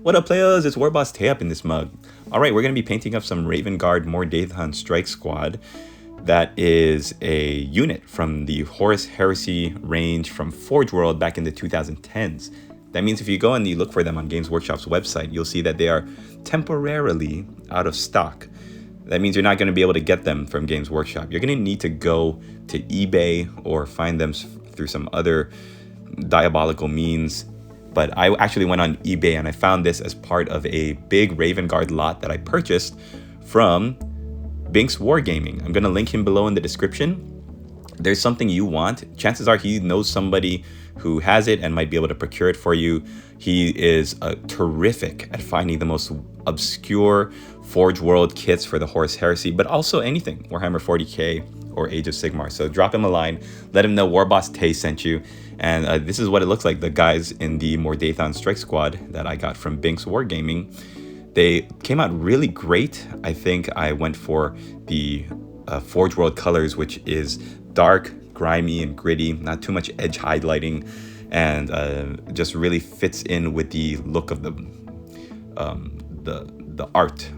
What up, players? It's Warboss Tay up in this mug. Alright, we're going to be painting up some Raven Guard more Deythan Strike Squad. That is a unit from the Horus Heresy range from Forge World back in the 2010s. That means if you go and you look for them on Games Workshop's website, you'll see that they are temporarily out of stock. That means you're not going to be able to get them from Games Workshop. You're going to need to go to eBay or find them through some other diabolical means. But I actually went on eBay and I found this as part of a big Raven Guard lot that I purchased from Binx Wargaming. I'm going to link him below in the description. There's something you want. Chances are he knows somebody who has it and might be able to procure it for you. He is terrific at finding the most obscure Forge World kits for the Horus Heresy, but also anything Warhammer 40k or Age of Sigmar. So drop him a line, let him know Warboss Tay sent you. And this is what it looks like. The guys in the more Deythan Strike Squad that I got from Binx Wargaming, they came out really great. I think I went for the Forge World colors, which is dark, grimy, and gritty, not too much edge highlighting, and just really fits in with the look of the art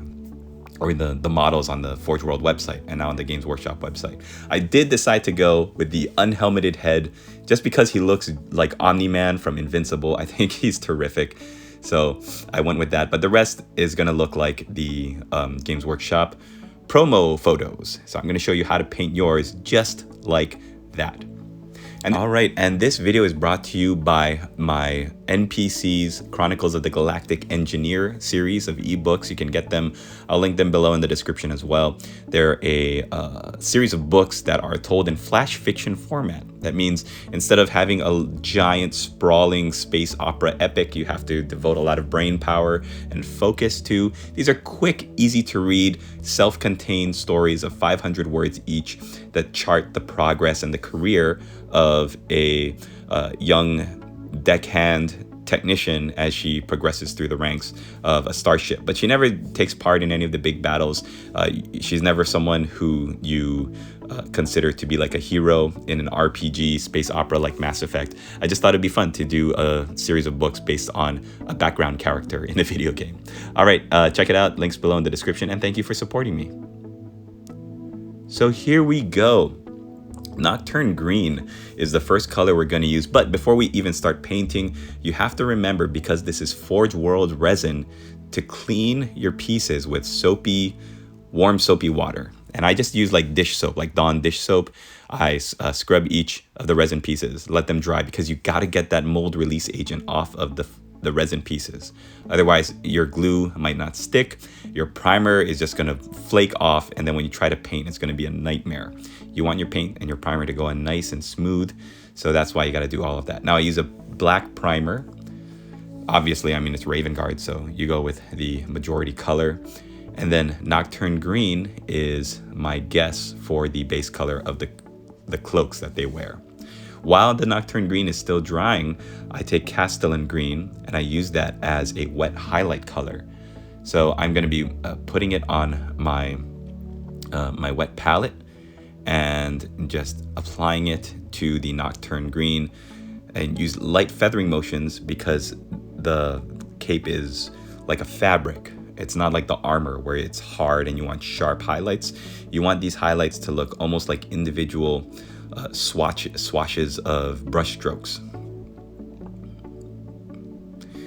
or the models on the Forge World website and now on the Games Workshop website. I did decide to go with the unhelmeted head just because he looks like Omni-Man from Invincible. I think he's terrific. So I went with that. But the rest is going to look like the Games Workshop promo photos. So I'm going to show you how to paint yours just like that. And all right, and this video is brought to you by my NPCs Chronicles of the Galactic Engineer series of ebooks. You can get them. I'll link them below in the description as well. They're a series of books that are told in flash fiction format. That means instead of having a giant sprawling space opera epic you have to devote a lot of brain power and focus to, these are quick, easy to read, self-contained stories of 500 words each that chart the progress and the career of a young Deckhand technician as she progresses through the ranks of a starship. But she never takes part in any of the big battles. She's never someone who you consider to be like a hero in an RPG space opera like Mass Effect. I just thought it'd be fun to do a series of books based on a background character in a video game. All right, check it out. Links below in the description, and thank you for supporting me. So here we go. Nocturne Green is the first color we're going to use, but before we even start painting, you have to remember, because this is Forge World resin, to clean your pieces with warm soapy water. And I just use like dish soap, like Dawn dish soap. I scrub each of the resin pieces, let them dry, because you got to get that mold release agent off of the resin pieces. Otherwise, your glue might not stick. Your primer is just going to flake off, and then when you try to paint, it's going to be a nightmare. You want your paint and your primer to go in nice and smooth, so that's why you got to do all of that. Now I use a black primer. Obviously, I mean, it's Raven Guard, so you go with the majority color. And then Nocturne Green is my guess for the base color of the cloaks that they wear. While the Nocturne Green is still drying, I take Castellan Green and I use that as a wet highlight color. So I'm going to be putting it on my my wet palette and just applying it to the Nocturne Green, and use light feathering motions because the cape is like a fabric. It's not like the armor where it's hard and you want sharp highlights. You want these highlights to look almost like individual swashes of brush strokes.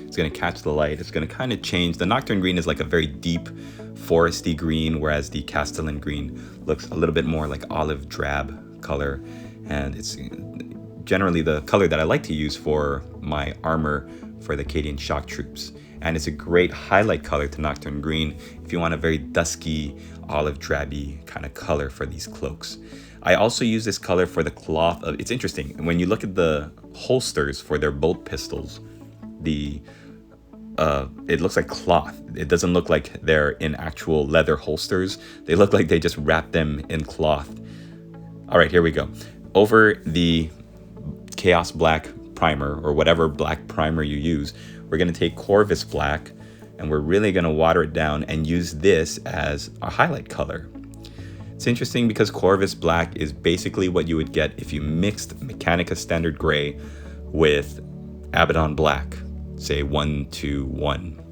It's going to catch the light. It's going to kind of change. The Nocturne Green is like a very deep foresty green, whereas the Castellan Green looks a little bit more like olive drab color, and it's generally the color that I like to use for my armor for the Cadian shock troops. And it's a great highlight color to Nocturne Green if you want a very dusky, olive drabby kind of color for these cloaks. I also use this color for the cloth of, it's interesting, when you look at the holsters for their bolt pistols, it looks like cloth. It doesn't look like they're in actual leather holsters. They look like they just wrap them in cloth. All right, here we go. Over the Chaos Black primer, or whatever black primer you use, we're going to take Corvus Black, and we're really going to water it down and use this as a highlight color. It's interesting because Corvus Black is basically what you would get if you mixed Mechanica Standard Gray with Abaddon Black, say 1 to 1.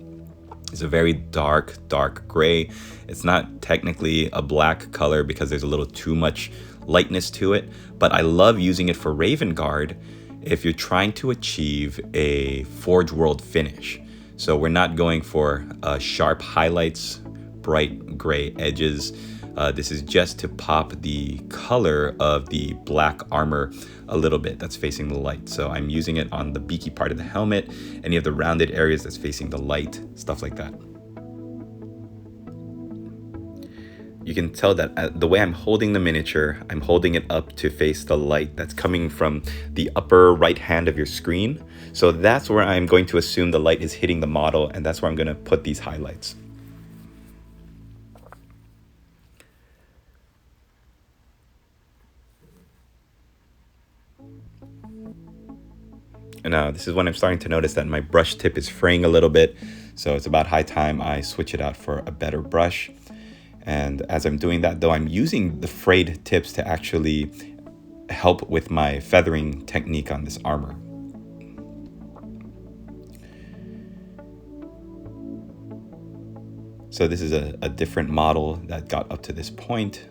It's a very dark gray. It's not technically a black color because there's a little too much lightness to it, but I love using it for Raven Guard if you're trying to achieve a Forge World finish. So we're not going for sharp highlights, bright gray edges. This is just to pop the color of the black armor a little bit that's facing the light. So I'm using it on the beaky part of the helmet, any of the rounded areas that's facing the light, stuff like that. You can tell that the way I'm holding the miniature, I'm holding it up to face the light that's coming from the upper right hand of your screen. So that's where I'm going to assume the light is hitting the model, and that's where I'm going to put these highlights. And this is when I'm starting to notice that my brush tip is fraying a little bit. So it's about high time I switch it out for a better brush. And as I'm doing that, though, I'm using the frayed tips to actually help with my feathering technique on this armor. So this is a different model that got up to this point.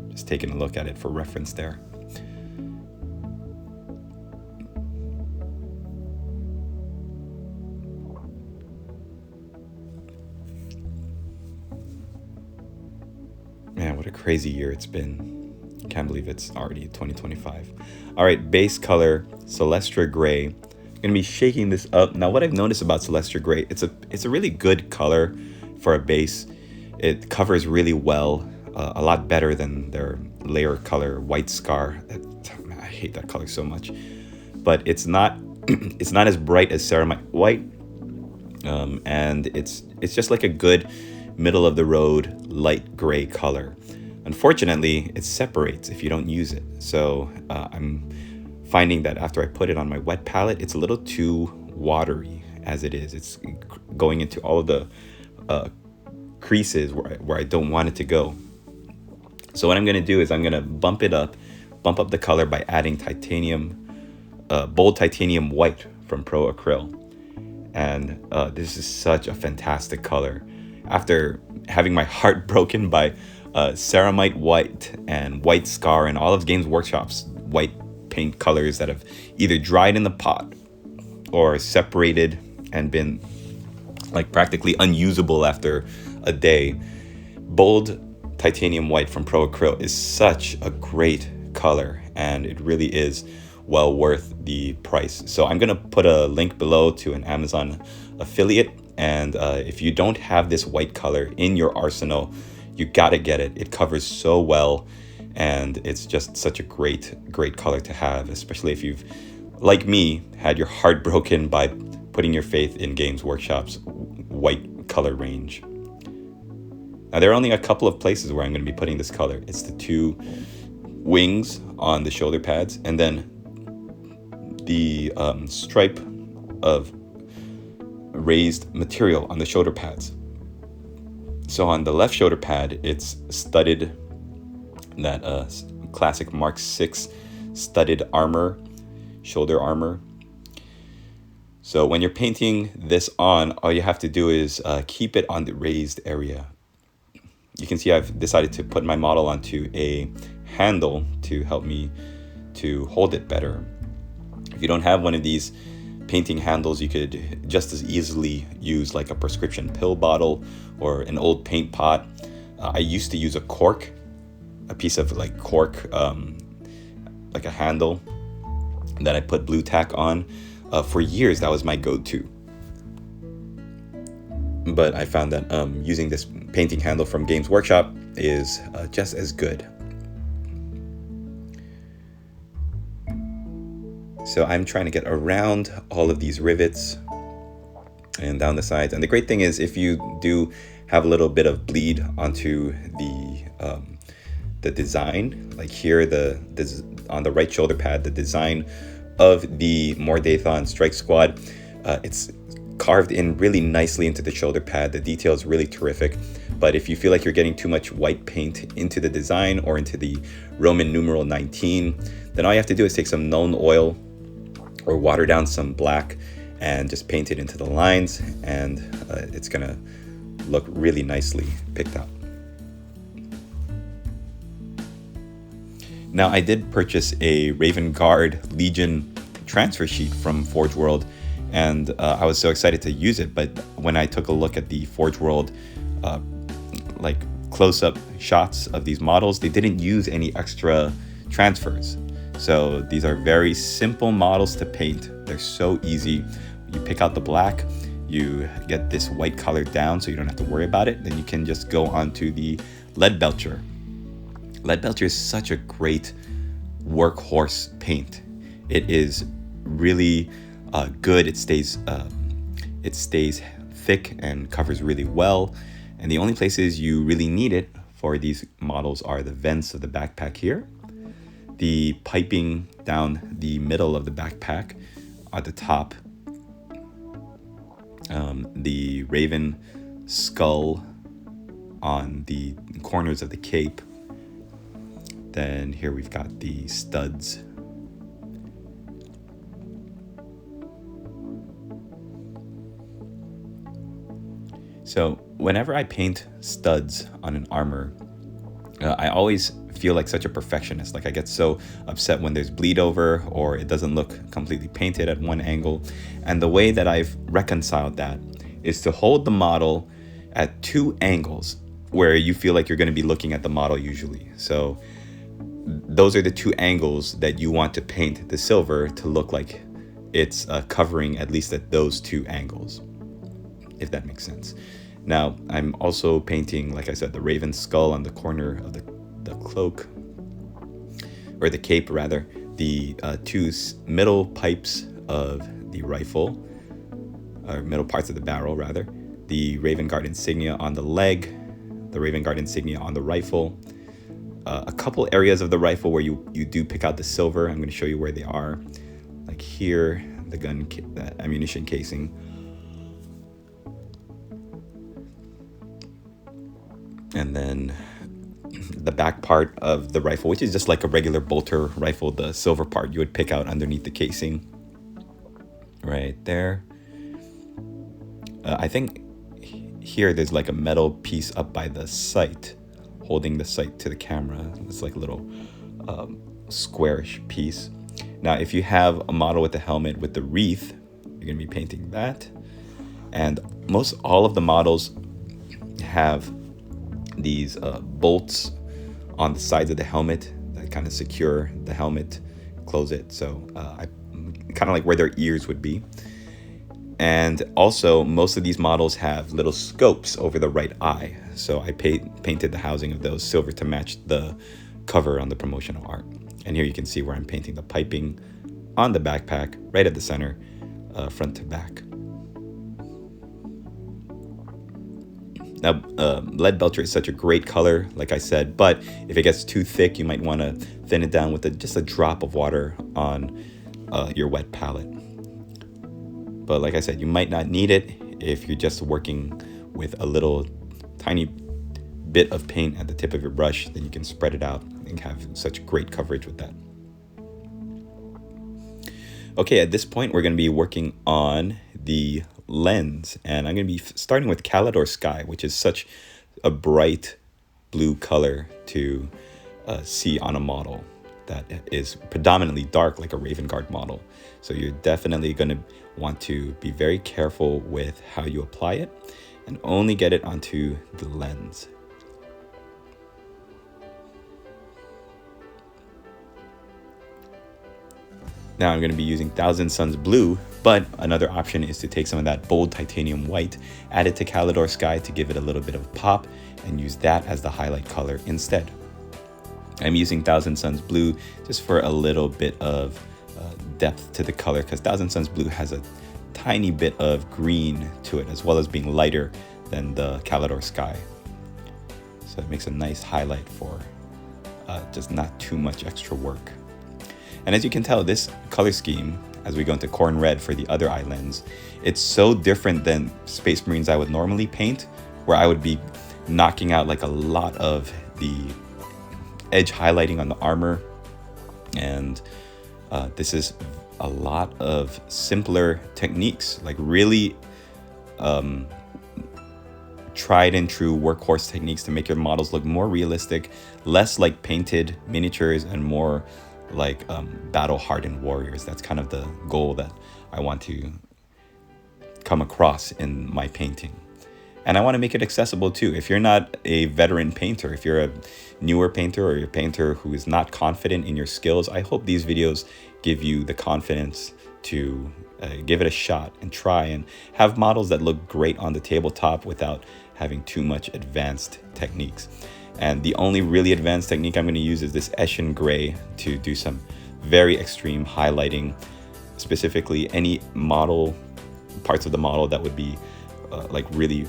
Just taking a look at it for reference there. Man, what a crazy year it's been. Can't believe it's already 2025. All right, base color, Celestra Gray. I'm gonna be shaking this up. Now, what I've noticed about Celestra Gray, it's a really good color for a base. It covers really well, a lot better than their layer color, White Scar. I hate that color so much. But it's not it's not as bright as Ceramite White, and it's just like a good middle of the road light gray color. Unfortunately, it separates if you don't use it. So I'm finding that after I put it on my wet palette, it's a little too watery as it is. It's going into all of the creases where I don't want it to go. So what I'm going to do is I'm going to bump up the color by adding bold titanium white from Pro Acryl. And this is such a fantastic color. After having my heart broken by Ceramite White and White Scar and all of Games Workshop's white paint colors that have either dried in the pot or separated and been like practically unusable after a day, bold titanium white from Pro Acryl is such a great color, and it really is well worth the price. So I'm gonna put a link below to an Amazon affiliate, and if you don't have this white color in your arsenal, you gotta get it. It covers so well, and it's just such a great color to have, especially if you've, like me, had your heart broken by putting your faith in Games Workshop's white color range. Now, there are only a couple of places where I'm going to be putting this color. It's the two wings on the shoulder pads, and then the stripe of raised material on the shoulder pads. So on the left shoulder pad, it's studded, that classic Mark VI studded armor, shoulder armor. So when you're painting this on, all you have to do is keep it on the raised area. You can see I've decided to put my model onto a handle to help me to hold it better. If you don't have one of these painting handles, you could just as easily use like a prescription pill bottle or an old paint pot. I used to use a piece of like cork, like a handle that I put blue tack on. For years, that was my go-to. But I found that using this painting handle from Games Workshop is just as good. So I'm trying to get around all of these rivets and down the sides. And the great thing is, if you do have a little bit of bleed onto the design, like here, on the right shoulder pad, the design of the More Deythan Strike Squad, it's carved in really nicely into the shoulder pad. The detail is really terrific. But if you feel like you're getting too much white paint into the design or into the Roman numeral 19, then all you have to do is take some Nuln oil or water down some black and just paint it into the lines, and it's gonna look really nicely picked out. Now, I did purchase a Raven Guard Legion transfer sheet from Forge World, and I was so excited to use it, but when I took a look at the Forge World like close-up shots of these models, they didn't use any extra transfers. So these are very simple models to paint. They're so easy. You pick out the black, you get this white color down so you don't have to worry about it. Then you can just go on to the lead belcher. Lead belcher is such a great workhorse paint. It is really good. It stays thick and covers really well. And the only places you really need it for these models are the vents of the backpack here, the piping down the middle of the backpack at the top, the raven skull on the corners of the cape. Then here we've got the studs. So whenever I paint studs on an armor, I always feel like such a perfectionist. Like I get so upset when there's bleed over or it doesn't look completely painted at one angle. And the way that I've reconciled that is to hold the model at two angles where you feel like you're going to be looking at the model usually. So those are the two angles that you want to paint the silver to look like it's covering at least at those two angles, if that makes sense. Now, I'm also painting, like I said, the raven skull on the corner of the cloak, or the cape rather, the two middle pipes of the rifle, or middle parts of the barrel rather, the Raven Guard insignia on the leg, the Raven Guard insignia on the rifle, a couple areas of the rifle where you do pick out the silver. I'm going to show you where they are, like here, the gun, the ammunition casing. And then the back part of the rifle, which is just like a regular bolter rifle, the silver part you would pick out underneath the casing. Right there. I think here there's like a metal piece up by the sight, holding the sight to the camera. It's like a little squarish piece. Now, if you have a model with the helmet with the wreath, you're going to be painting that. And most all of the models have these bolts on the sides of the helmet that kind of secure the helmet, close it. So I kind of like where their ears would be. And also most of these models have little scopes over the right eye. So I painted the housing of those silver to match the cover on the promotional art. And here you can see where I'm painting the piping on the backpack, right at the center, front to back. Now, lead belcher is such a great color, like I said, but if it gets too thick, you might want to thin it down with just a drop of water on your wet palette. But like I said, you might not need it if you're just working with a little tiny bit of paint at the tip of your brush. Then you can spread it out and have such great coverage with that. Okay, at this point, we're going to be working on the lens, and I'm going to be starting with Calidor Sky, which is such a bright blue color to see on a model that is predominantly dark, like a Raven Guard model. So you're definitely going to want to be very careful with how you apply it and only get it onto the lens. Now I'm going to be using Thousand Suns Blue, but another option is to take some of that bold titanium white, add it to Calidor Sky to give it a little bit of pop, and use that as the highlight color instead. I'm using Thousand Suns Blue just for a little bit of depth to the color, because Thousand Suns Blue has a tiny bit of green to it, as well as being lighter than the Calidor Sky. So it makes a nice highlight for just not too much extra work. And as you can tell, this color scheme, as we go into corn red for the other eye lens, it's so different than Space Marines I would normally paint, where I would be knocking out like a lot of the edge highlighting on the armor. And this is a lot of simpler techniques, like really tried and true workhorse techniques to make your models look more realistic, less like painted miniatures and more like battle hardened warriors. That's kind of the goal that I want to come across in my painting. And I want to make it accessible too. If you're not a veteran painter, if you're a newer painter or you're a painter who is not confident in your skills, I hope these videos give you the confidence to give it a shot and try and have models that look great on the tabletop without having too much advanced techniques. And the only really advanced technique I'm going to use is this Eshin Gray to do some very extreme highlighting, specifically any model, parts of the model that would be like really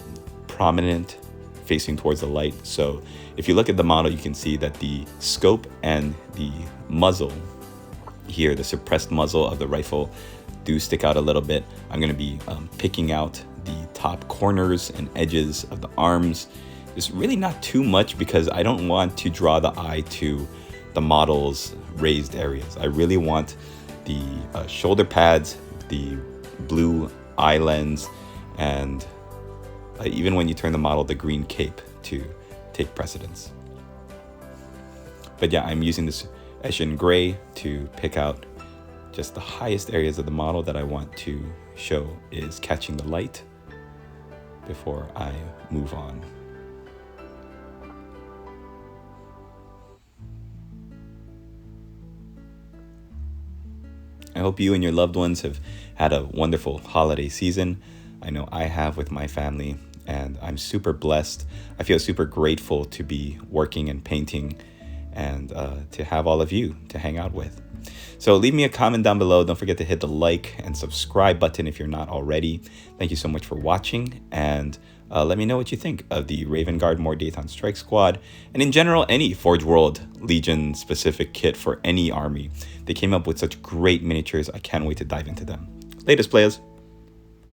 prominent facing towards the light. So if you look at the model, you can see that the scope and the muzzle here, the suppressed muzzle of the rifle, do stick out a little bit. I'm going to be picking out the top corners and edges of the arms. It's really not too much because I don't want to draw the eye to the model's raised areas. I really want the shoulder pads, the blue eye lens, and even when you turn the model, the green cape to take precedence. But yeah, I'm using this Eshin Gray to pick out just the highest areas of the model that I want to show is catching the light before I move on. I hope you and your loved ones have had a wonderful holiday season. I know I have with my family, and I'm super blessed. I feel super grateful to be working and painting and to have all of you to hang out with. So leave me a comment down below. Don't forget to hit the like and subscribe button if you're not already. Thank you so much for watching, and let me know what you think of the Raven Guard More Deythan Strike Squad, and in general, any Forge World Legion specific kit for any army. They came up with such great miniatures. I can't wait to dive into them. Latest, players.